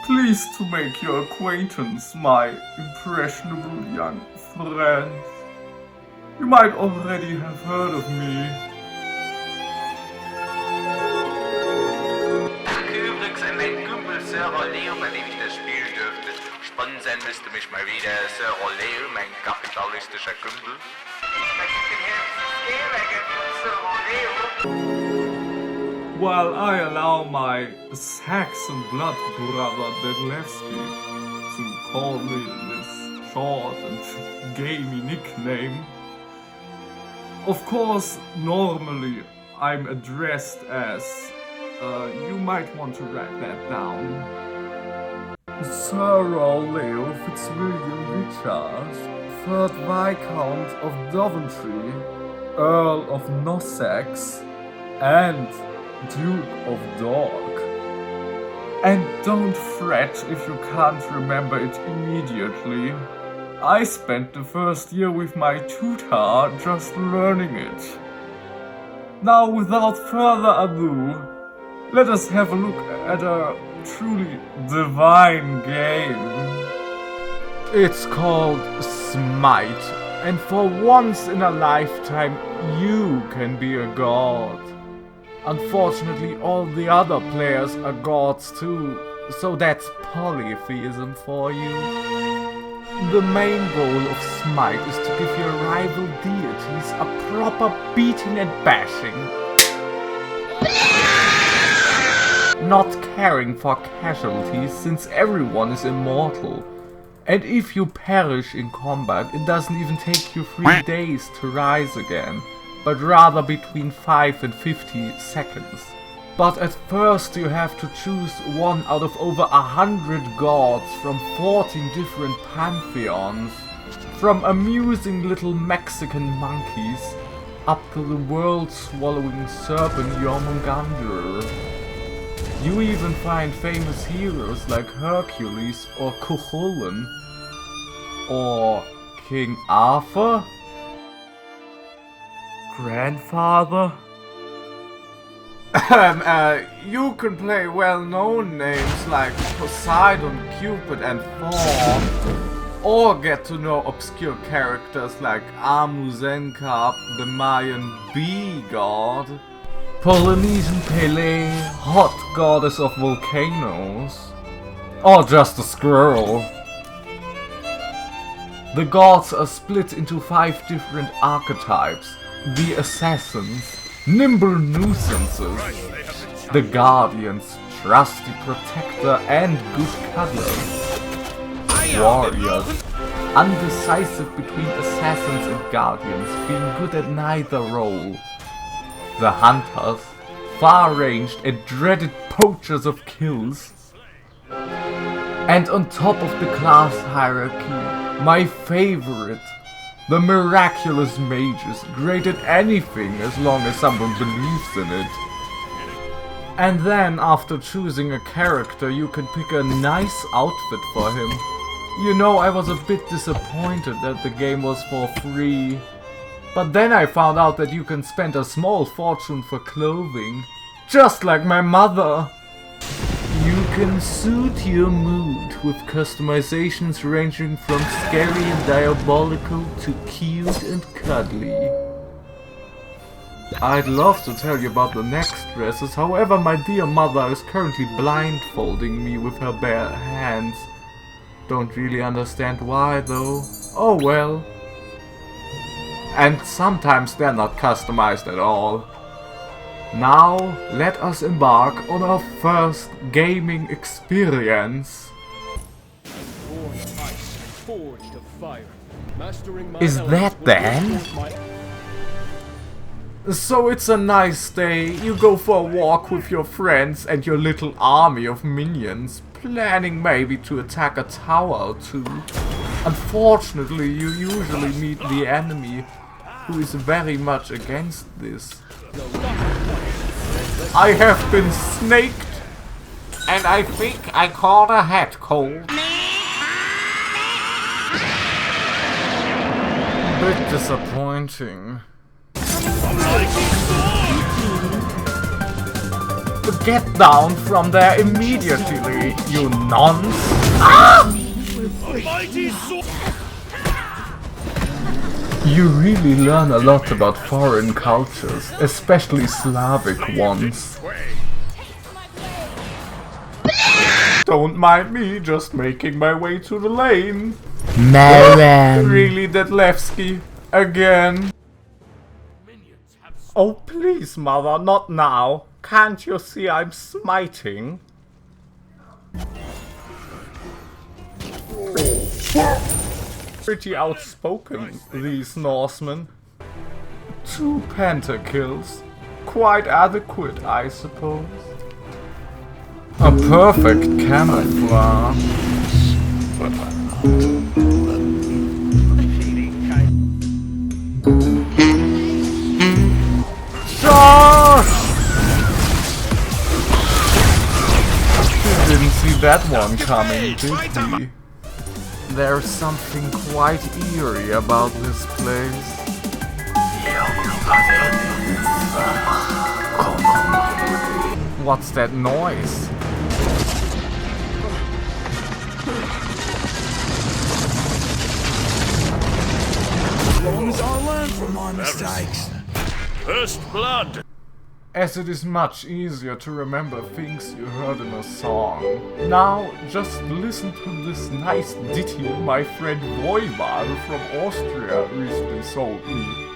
Pleased to make your acquaintance, my impressionable young friend. You might already have heard of me. Danke übrigens an meinen Kumpel Sir Leo, bei dem ich das Spiel dürfte. Spannend sein müsste mich mal wieder Sir Leo, mein kapitalistischer Kumpel. While I allow my Saxon blood brother Dedlevsky to call me this short and gamey nickname, of course, normally I'm addressed as, you might want to write that down, Sir Leo Fitzwilliam Richard, 3rd Viscount of Daventry, Earl of Nossex, and Duke of Dork. And don't fret if you can't remember it immediately. I spent the first year with my tutor just learning it. Now, without further ado, let us have a look at a truly divine game. It's called SMITE, and for once in a lifetime you can be a god. Unfortunately, all the other players are gods too, so that's polytheism for you. The main goal of SMITE is to give your rival deities a proper beating and bashing. Not caring for casualties, since everyone is immortal. And if you perish in combat, it doesn't even take you 3 days to rise again, but rather between 5 and 50 seconds. But at first you have to choose one out of over 100 gods from 14 different pantheons, from amusing little Mexican monkeys up to the world-swallowing serpent Jormungandr. You even find famous heroes like Hercules or Cuchulainn, or King Arthur? Grandfather? You can play well-known names like Poseidon, Cupid and Thor, or get to know obscure characters like Amuzenkap, the Mayan bee god, Polynesian Pele, hot goddess of volcanoes, or just a squirrel. The gods are split into 5 different archetypes: the assassins, nimble nuisances, the guardians, trusty protector and good cuddler, warriors, undecisive between assassins and guardians, being good at neither role, the hunters, far-ranged and dreaded poachers of kills, and on top of the class hierarchy, my favorite, the miraculous mages, great at anything as long as someone believes in it. And then, after choosing a character, you can pick a nice outfit for him. You know, I was a bit disappointed that the game was for free. But then I found out that you can spend a small fortune for clothing. Just like my mother. You can suit your mood with customizations ranging from scary and diabolical to cute and cuddly. I'd love to tell you about the next dresses, however my dear mother is currently blindfolding me with her bare hands. Don't really understand why though. Oh well. And sometimes they're not customized at all. Now, let us embark on our first gaming experience. Is that Dan? So it's a nice day, you go for a walk with your friends and your little army of minions, planning maybe to attack a tower or two. Unfortunately, you usually meet the enemy, who is very much against this. I have been snaked, and I think I caught a head cold. Bit disappointing. Get down from there immediately, you nonce! You really learn a lot about foreign cultures, especially Slavic ones. Don't mind me, just making my way to the lane. Really, Detlevsky? Again? Oh please, mother, not now. Can't you see I'm smiting? Pretty outspoken, these Norsemen. 2 pentakills. Quite adequate, I suppose. A perfect camouflage. Charge! Didn't see that one coming, did we? There's something quite eerie about this place. What's that noise? As long as I learn from my mistakes. First blood. As it is much easier to remember things you heard in a song. Now, just listen to this nice ditty my friend Voival from Austria recently sold me.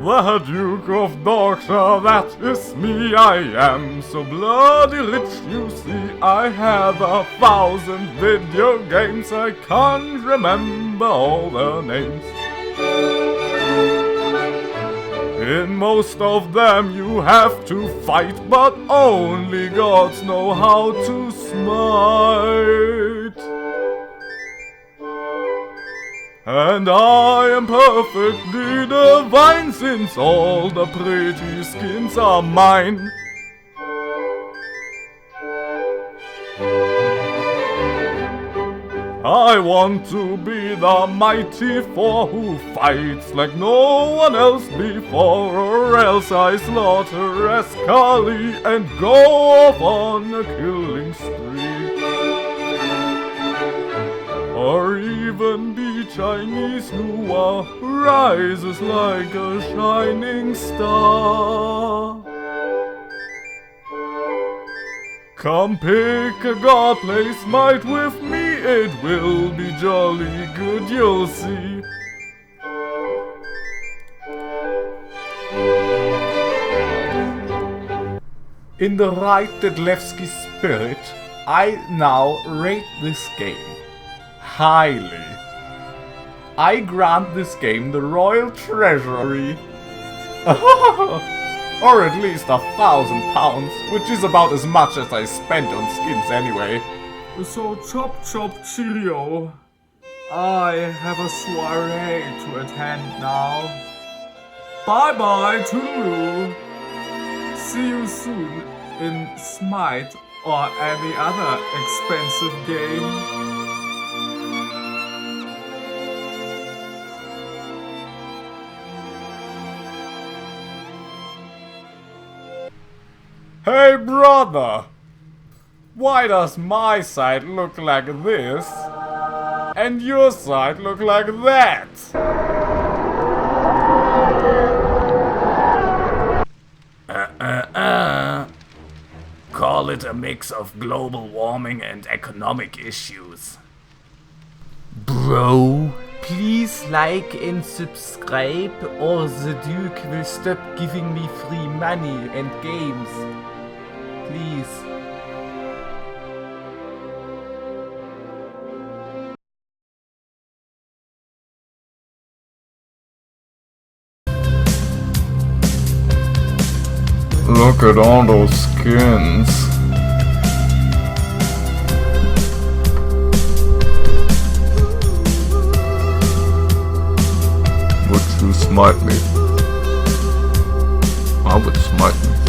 The Duke of Dorkshire, that is me, I am so bloody rich, you see. I have 1,000 video games, I can't remember all their names. In most of them you have to fight, but only gods know how to smite. And I am perfectly divine, since all the pretty skins are mine. I want to be the mighty four who fights like no one else before, or else I slaughter Rascali and go off on a killing spree. Or even be Chinese Lua, rises like a shining star. Come pick a god, play SMITE with me, it will be jolly good, you'll see. In the right Detlevsky spirit, I now rate this game highly. I grant this game the royal treasury. Or at least £1,000, which is about as much as I spent on skins anyway. So chop chop cheerio. I have a soiree to attend now. Bye bye toodaloo. See you soon in SMITE or any other expensive game. Hey brother! Why does my side look like this? And your side look like that? Call it a mix of global warming and economic issues. Bro, please like and subscribe or the Duke will stop giving me free money and games. Please. Look at all those skins. Would you smite me? I would smite me.